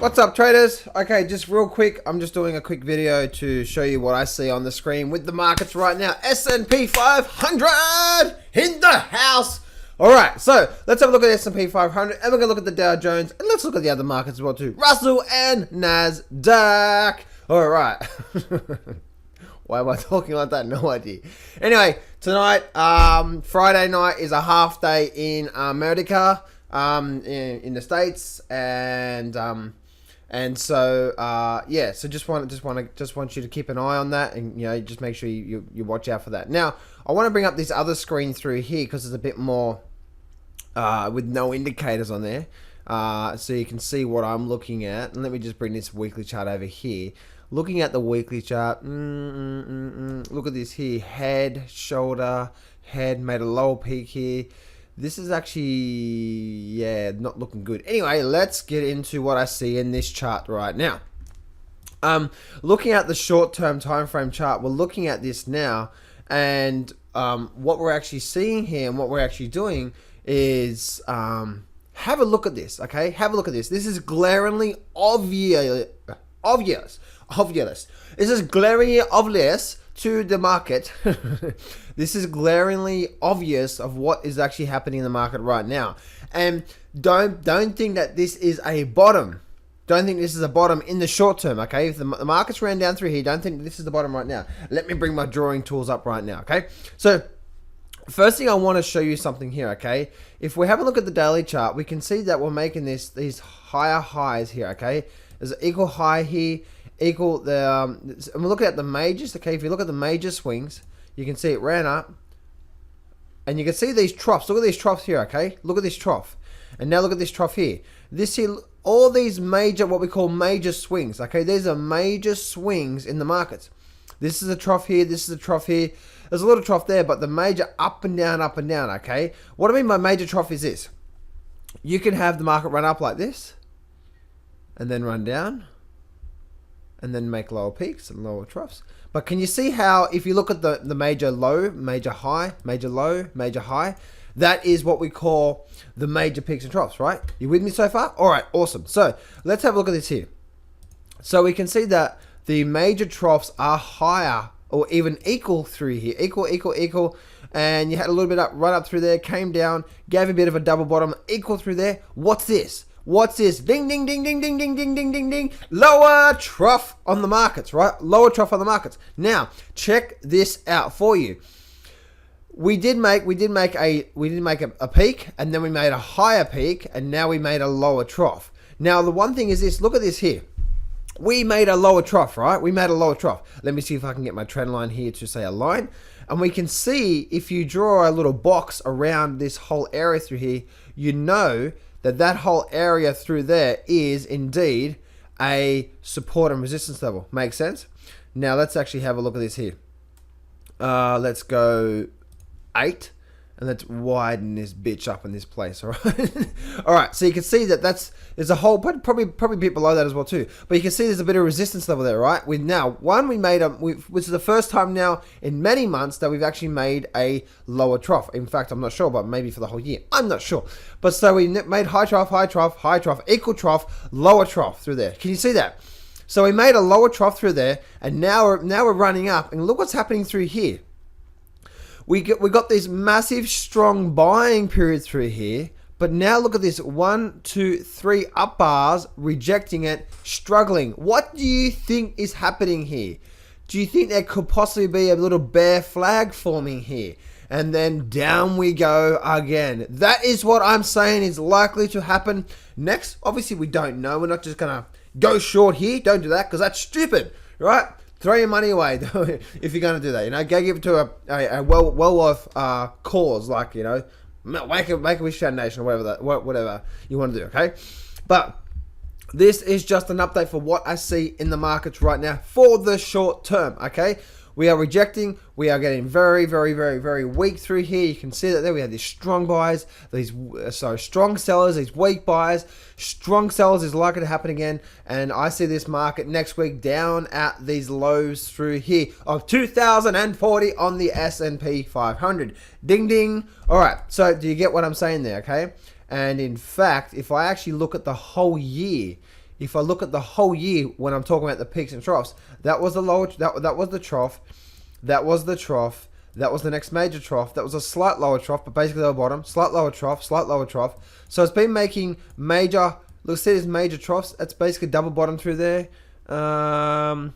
What's up, traders? Okay, just real quick, I'm just doing a quick video to show you what I see on the screen with the markets right now. S&P 500 in the house. All right, so let's have a look at the S&P 500, and we're gonna look at the Dow Jones, and let's look at the other markets as well too. Russell and Nasdaq. All right. Why am I talking like that? No idea. Anyway, tonight, Friday night is a half day in America, in the States, and so yeah. So just want you to keep an eye on that, and just make sure you watch out for that. Now, I want to bring up this other screen through here because there's a bit more with no indicators on there, so you can see what I'm looking at. And let me just bring this weekly chart over here. Looking at the weekly chart, look at this here, head, shoulder, head, made a lower peak here. This is actually, yeah, not looking good. Anyway, let's get into what I see in this chart right now. Looking at the short-term time frame chart, we're looking at this now, and what we're actually seeing here and what we're actually doing is have a look at this, okay? Have a look at this. This is glaringly obvious. This is glaringly obvious to the market. This is glaringly obvious of what is actually happening in the market right now. And don't think that this is a bottom. Don't think this is a bottom in the short term, okay? If the market's ran down through here, don't think this is the bottom right now. Let me bring my drawing tools up right now, okay? So first thing I want to show you something here, okay? If we have a look at the daily chart, we can see that we're making these higher highs here, okay? There's an equal high here, equal the and we're looking at the majors, okay? If you look at the major swings, you can see it ran up, and you can see these troughs. Look at these troughs here, okay? Look at this trough, and now look at this trough here. This here, all these major, what we call major swings, okay? These are major swings in the markets. This is a trough here, this is a trough here. There's a little trough there, but the major up and down, okay? What I mean by major trough is this. You can have the market run up like this, and then run down, and then make lower peaks and lower troughs. But can you see how, if you look at the major low, major high, major low, major high, that is what we call the major peaks and troughs, right? You with me so far? All right, awesome. So let's have a look at this here. So we can see that the major troughs are higher or even equal through here. Equal. And you had a little bit up, run up through there, came down, gave a bit of a double bottom, equal through there. What's this? What's this? Ding, ding, ding, ding, ding, ding, ding, ding, ding, ding. Lower trough on the markets, right? Lower trough on the markets. Now, check this out for you. We did make a peak, and then we made a higher peak, and now we made a lower trough. Now, the one thing is this. Look at this here. We made a lower trough, right? We made a lower trough. Let me see if I can get my trend line here to say a line. And we can see, if you draw a little box around this whole area through here, you know that whole area through there is indeed a support and resistance level. Makes sense? Now let's actually have a look at this here. Let's go 8, and let's widen this bitch up in this place. All right. All right. So you can see that there's a whole probably a bit below that as well too. But you can see there's a bit of resistance level there, right? Which is the first time now in many months that we've actually made a lower trough. In fact, I'm not sure, but maybe for the whole year, I'm not sure. But so we made high trough, equal trough, lower trough through there. Can you see that? So we made a lower trough through there, and now we're running up, and look what's happening through here. We got this massive strong buying period through here, but now look at this 1, 2, 3 up bars, rejecting it, struggling. What do you think is happening here? Do you think there could possibly be a little bear flag forming here? And then down we go again. That is what I'm saying is likely to happen next. Obviously, we don't know. We're not just going to go short here. Don't do that, because that's stupid, right? Throw your money away if you're going to do that. Go give it to a well-off cause, like, Make a Wish Foundation or whatever you want to do, okay? But this is just an update for what I see in the markets right now for the short term, okay? We are rejecting. We are getting very, very, very, very weak through here. You can see that there we have these strong buys, strong sellers, these weak buys. Strong sellers is likely to happen again. And I see this market next week down at these lows through here of 2,040 on the S&P 500. Ding, ding. All right. So do you get what I'm saying there? Okay. And in fact, if I actually look at the whole year, if I look at the whole year when I'm talking about the peaks and troughs, that was the lower, that was the trough, that was the trough, that was the next major trough, that was a slight lower trough, but basically the bottom, slight lower trough, slight lower trough. So it's been making major, let's see these major troughs. That's basically double bottom through there. Ran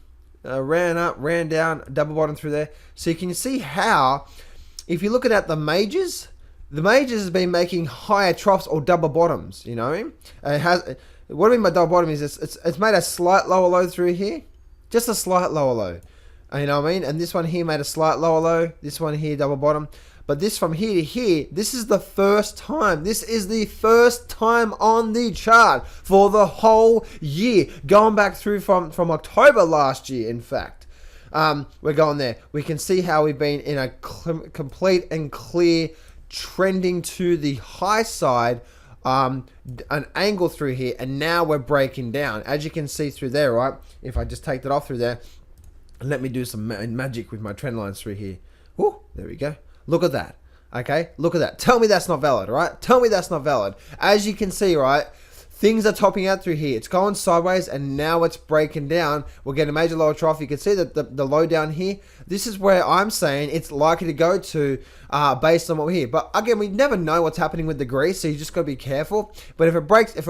up, ran down, double bottom through there. So you can see how, if you're looking at the majors has been making higher troughs or double bottoms. You know, it has. What I mean by double bottom is it's made a slight lower low through here, just a slight lower low. You know what I mean? And this one here made a slight lower low. This one here double bottom. But this from here to here, this is the first time. This is the first time on the chart for the whole year, going back through from October last year. In fact, we're going there. We can see how we've been in a complete and clear trending to the high side. An angle through here, and now we're breaking down, as you can see through there, right? If I just take that off through there, and let me do some magic with my trend lines through here. Ooh, there we go. Look at that. Okay, look at that. Tell me that's not valid, right? Tell me that's not valid. As you can see, right, things are topping out through here. It's going sideways, and now it's breaking down. We're getting a major lower trough. You can see that the low down here. This is where I'm saying it's likely to go to based on what we're here. But again, we never know what's happening with the grease, so you just got to be careful. But if it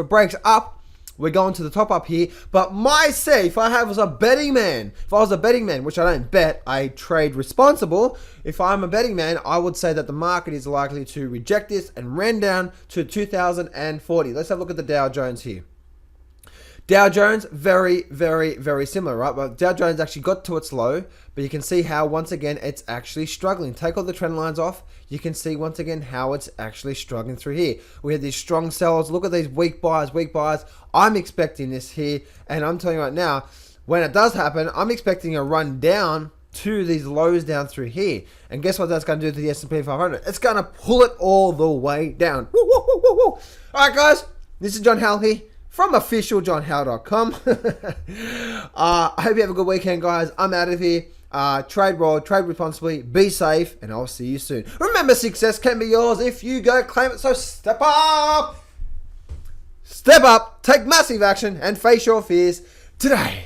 breaks up, we're going to the top up here. But if I was a betting man, which I don't bet, I trade responsible. If I'm a betting man, I would say that the market is likely to reject this and ran down to 2040. Let's have a look at the Dow Jones here. Dow Jones, very, very, very similar, right? But Dow Jones actually got to its low, but you can see how, once again, it's actually struggling. Take all the trend lines off. You can see, once again, how it's actually struggling through here. We had these strong sellers. Look at these weak buys, weak buys. I'm expecting this here, and I'm telling you right now, when it does happen, I'm expecting a run down to these lows down through here. And guess what that's going to do to the S&P 500? It's going to pull it all the way down. Woo, woo, woo, woo, woo. All right, guys, this is John Howell here from officialjohnhowell.com. I hope you have a good weekend, guys. I'm out of here. Trade well, trade responsibly, be safe, and I'll see you soon. Remember, success can be yours if you go claim it. So step up, take massive action, and face your fears today.